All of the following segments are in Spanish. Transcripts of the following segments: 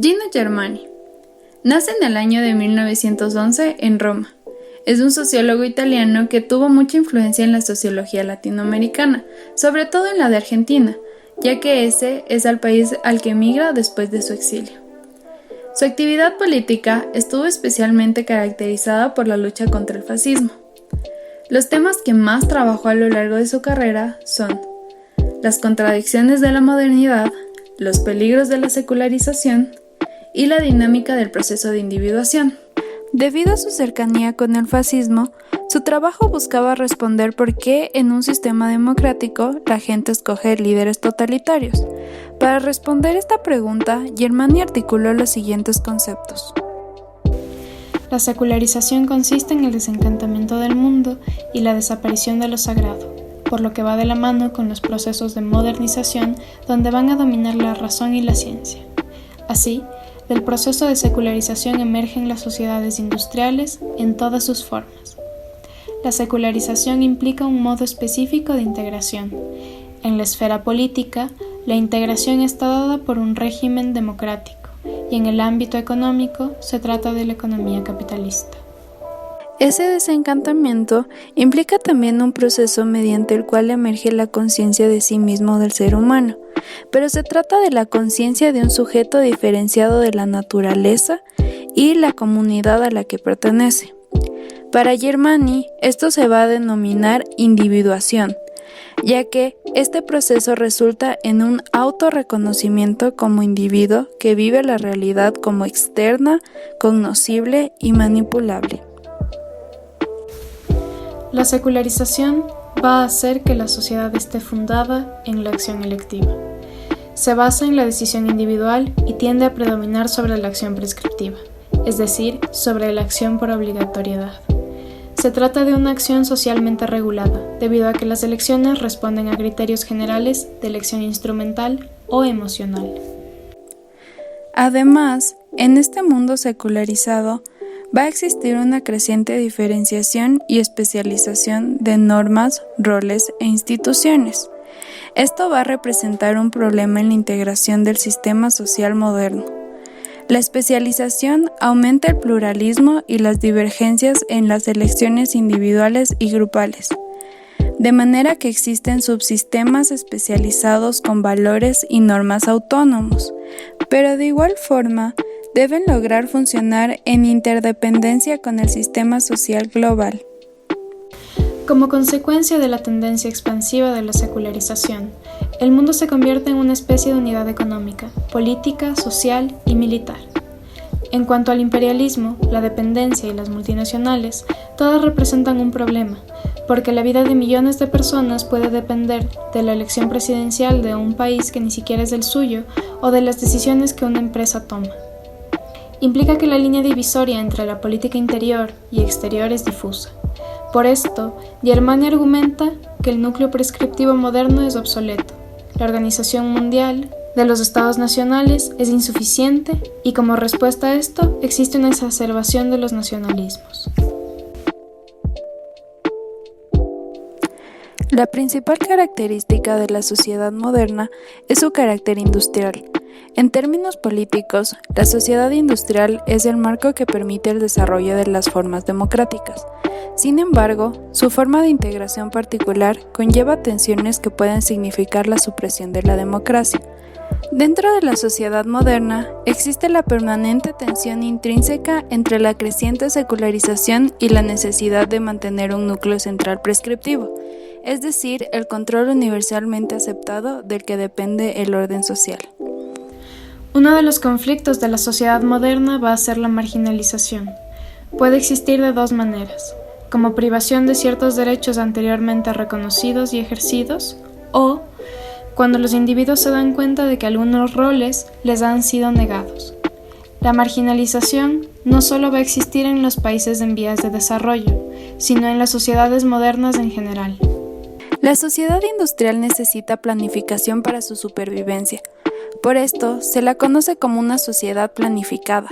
Gino Germani nace en el año de 1911 en Roma. Es un sociólogo italiano que tuvo mucha influencia en la sociología latinoamericana, sobre todo en la de Argentina, ya que ese es el país al que emigra después de su exilio. Su actividad política estuvo especialmente caracterizada por la lucha contra el fascismo. Los temas que más trabajó a lo largo de su carrera son las contradicciones de la modernidad, los peligros de la secularización y la dinámica del proceso de individuación. Debido a su cercanía con el fascismo, su trabajo buscaba responder por qué en un sistema democrático la gente escoge líderes totalitarios. Para responder esta pregunta, Germani articuló los siguientes conceptos. La secularización consiste en el desencantamiento del mundo y la desaparición de lo sagrado, por lo que va de la mano con los procesos de modernización donde van a dominar la razón y la ciencia. Así, del proceso de secularización emergen las sociedades industriales en todas sus formas. La secularización implica un modo específico de integración. En la esfera política, la integración está dada por un régimen democrático, y en el ámbito económico se trata de la economía capitalista. Ese desencantamiento implica también un proceso mediante el cual emerge la conciencia de sí mismo del ser humano, pero se trata de la conciencia de un sujeto diferenciado de la naturaleza y la comunidad a la que pertenece. Para Germani, esto se va a denominar individuación, ya que este proceso resulta en un autorreconocimiento como individuo que vive la realidad como externa, cognoscible y manipulable. La secularización va a hacer que la sociedad esté fundada en la acción electiva. Se basa en la decisión individual y tiende a predominar sobre la acción prescriptiva, es decir, sobre la acción por obligatoriedad. Se trata de una acción socialmente regulada, debido a que las elecciones responden a criterios generales de elección instrumental o emocional. Además, en este mundo secularizado, va a existir una creciente diferenciación y especialización de normas, roles e instituciones. Esto va a representar un problema en la integración del sistema social moderno. La especialización aumenta el pluralismo y las divergencias en las elecciones individuales y grupales, de manera que existen subsistemas especializados con valores y normas autónomos, pero de igual forma deben lograr funcionar en interdependencia con el sistema social global. Como consecuencia de la tendencia expansiva de la secularización, el mundo se convierte en una especie de unidad económica, política, social y militar. En cuanto al imperialismo, la dependencia y las multinacionales, todas representan un problema, porque la vida de millones de personas puede depender de la elección presidencial de un país que ni siquiera es el suyo o de las decisiones que una empresa toma. Implica que la línea divisoria entre la política interior y exterior es difusa. Por esto, Germani argumenta que el núcleo prescriptivo moderno es obsoleto. La Organización Mundial de los Estados Nacionales es insuficiente y como respuesta a esto existe una exacerbación de los nacionalismos. La principal característica de la sociedad moderna es su carácter industrial. En términos políticos, la sociedad industrial es el marco que permite el desarrollo de las formas democráticas. Sin embargo, su forma de integración particular conlleva tensiones que pueden significar la supresión de la democracia. Dentro de la sociedad moderna, existe la permanente tensión intrínseca entre la creciente secularización y la necesidad de mantener un núcleo central prescriptivo, es decir, el control universalmente aceptado del que depende el orden social. Uno de los conflictos de la sociedad moderna va a ser la marginalización. Puede existir de dos maneras, como privación de ciertos derechos anteriormente reconocidos y ejercidos, o cuando los individuos se dan cuenta de que algunos roles les han sido negados. La marginalización no solo va a existir en los países en vías de desarrollo, sino en las sociedades modernas en general. La sociedad industrial necesita planificación para su supervivencia. Por esto, se la conoce como una sociedad planificada.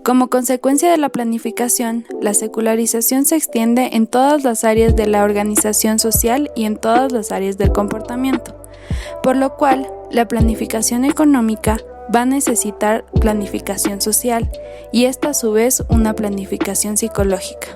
Como consecuencia de la planificación, la secularización se extiende en todas las áreas de la organización social y en todas las áreas del comportamiento, por lo cual la planificación económica va a necesitar planificación social y esta a su vez una planificación psicológica.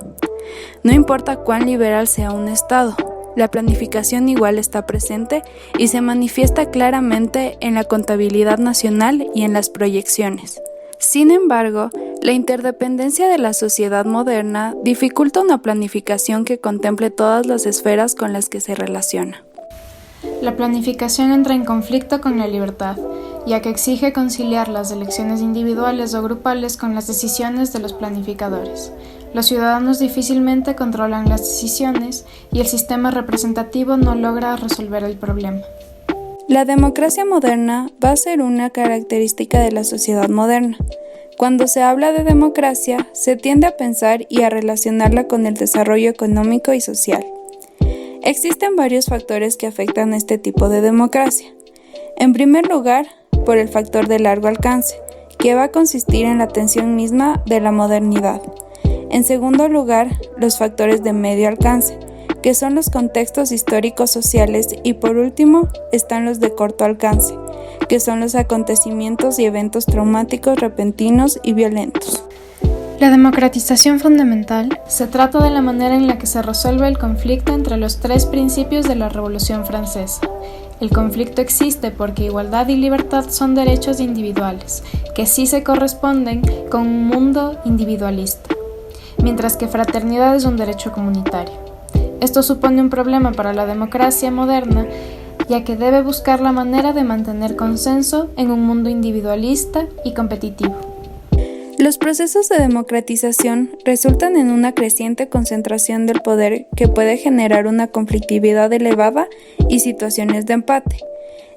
No importa cuán liberal sea un Estado, la planificación igual está presente y se manifiesta claramente en la contabilidad nacional y en las proyecciones. Sin embargo, la interdependencia de la sociedad moderna dificulta una planificación que contemple todas las esferas con las que se relaciona. La planificación entra en conflicto con la libertad, ya que exige conciliar las elecciones individuales o grupales con las decisiones de los planificadores. Los ciudadanos difícilmente controlan las decisiones y el sistema representativo no logra resolver el problema. La democracia moderna va a ser una característica de la sociedad moderna. Cuando se habla de democracia, se tiende a pensar y a relacionarla con el desarrollo económico y social. Existen varios factores que afectan a este tipo de democracia. En primer lugar, por el factor de largo alcance, que va a consistir en la atención misma de la modernidad. En segundo lugar, los factores de medio alcance, que son los contextos históricos sociales, y por último están los de corto alcance, que son los acontecimientos y eventos traumáticos, repentinos y violentos. La democratización fundamental se trata de la manera en la que se resuelve el conflicto entre los tres principios de la Revolución Francesa. El conflicto existe porque igualdad y libertad son derechos individuales, que sí se corresponden con un mundo individualista, mientras que fraternidad es un derecho comunitario. Esto supone un problema para la democracia moderna, ya que debe buscar la manera de mantener consenso en un mundo individualista y competitivo. Los procesos de democratización resultan en una creciente concentración del poder que puede generar una conflictividad elevada y situaciones de empate,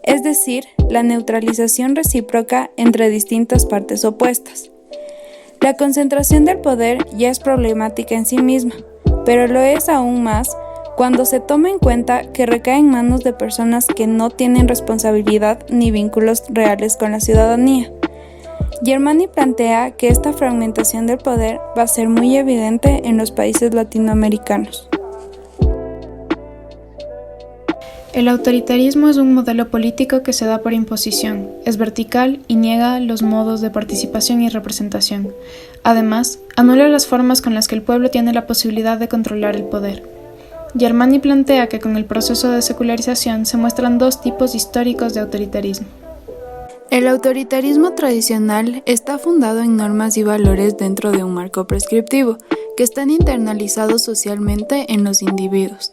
es decir, la neutralización recíproca entre distintas partes opuestas. La concentración del poder ya es problemática en sí misma, pero lo es aún más cuando se toma en cuenta que recae en manos de personas que no tienen responsabilidad ni vínculos reales con la ciudadanía. Germani plantea que esta fragmentación del poder va a ser muy evidente en los países latinoamericanos. El autoritarismo es un modelo político que se da por imposición, es vertical y niega los modos de participación y representación. Además, anula las formas con las que el pueblo tiene la posibilidad de controlar el poder. Germani plantea que con el proceso de secularización se muestran dos tipos históricos de autoritarismo. El autoritarismo tradicional está fundado en normas y valores dentro de un marco prescriptivo, que están internalizados socialmente en los individuos.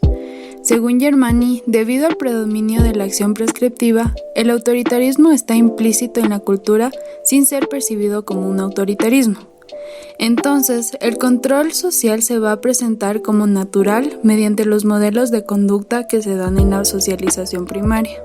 Según Germani, debido al predominio de la acción prescriptiva, el autoritarismo está implícito en la cultura sin ser percibido como un autoritarismo. Entonces, el control social se va a presentar como natural mediante los modelos de conducta que se dan en la socialización primaria.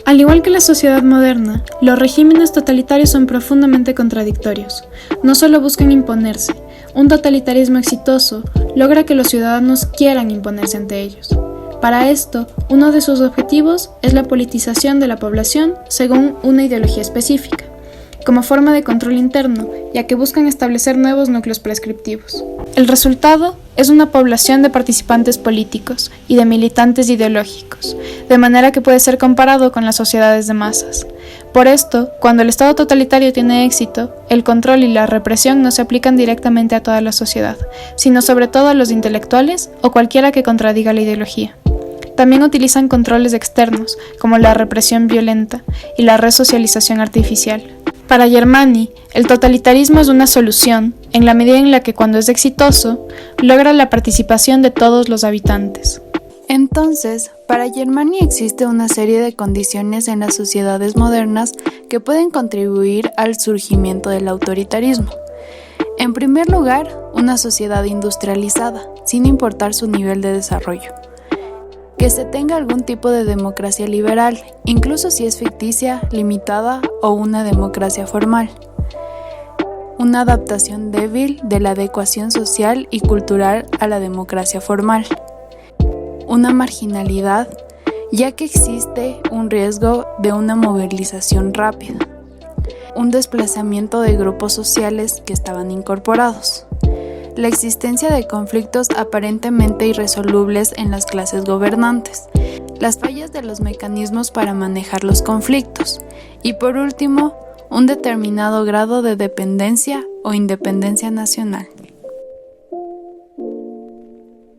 Al igual que la sociedad moderna, los regímenes totalitarios son profundamente contradictorios. No solo buscan imponerse, un totalitarismo exitoso logra que los ciudadanos quieran imponerse ante ellos. Para esto, uno de sus objetivos es la politización de la población según una ideología específica, como forma de control interno, ya que buscan establecer nuevos núcleos prescriptivos. El resultado es una población de participantes políticos y de militantes ideológicos, de manera que puede ser comparado con las sociedades de masas. Por esto, cuando el Estado totalitario tiene éxito, el control y la represión no se aplican directamente a toda la sociedad, sino sobre todo a los intelectuales o cualquiera que contradiga la ideología. También utilizan controles externos, como la represión violenta y la resocialización artificial. Para Germani, el totalitarismo es una solución en la medida en la que cuando es exitoso, logra la participación de todos los habitantes. Entonces, para Germani existe una serie de condiciones en las sociedades modernas que pueden contribuir al surgimiento del autoritarismo. En primer lugar, una sociedad industrializada, sin importar su nivel de desarrollo. Que se tenga algún tipo de democracia liberal, incluso si es ficticia, limitada o una democracia formal. Una adaptación débil de la adecuación social y cultural a la democracia formal. Una marginalidad, ya que existe un riesgo de una movilización rápida. Un desplazamiento de grupos sociales que estaban incorporados. La existencia de conflictos aparentemente irresolubles en las clases gobernantes, las fallas de los mecanismos para manejar los conflictos y, por último, un determinado grado de dependencia o independencia nacional.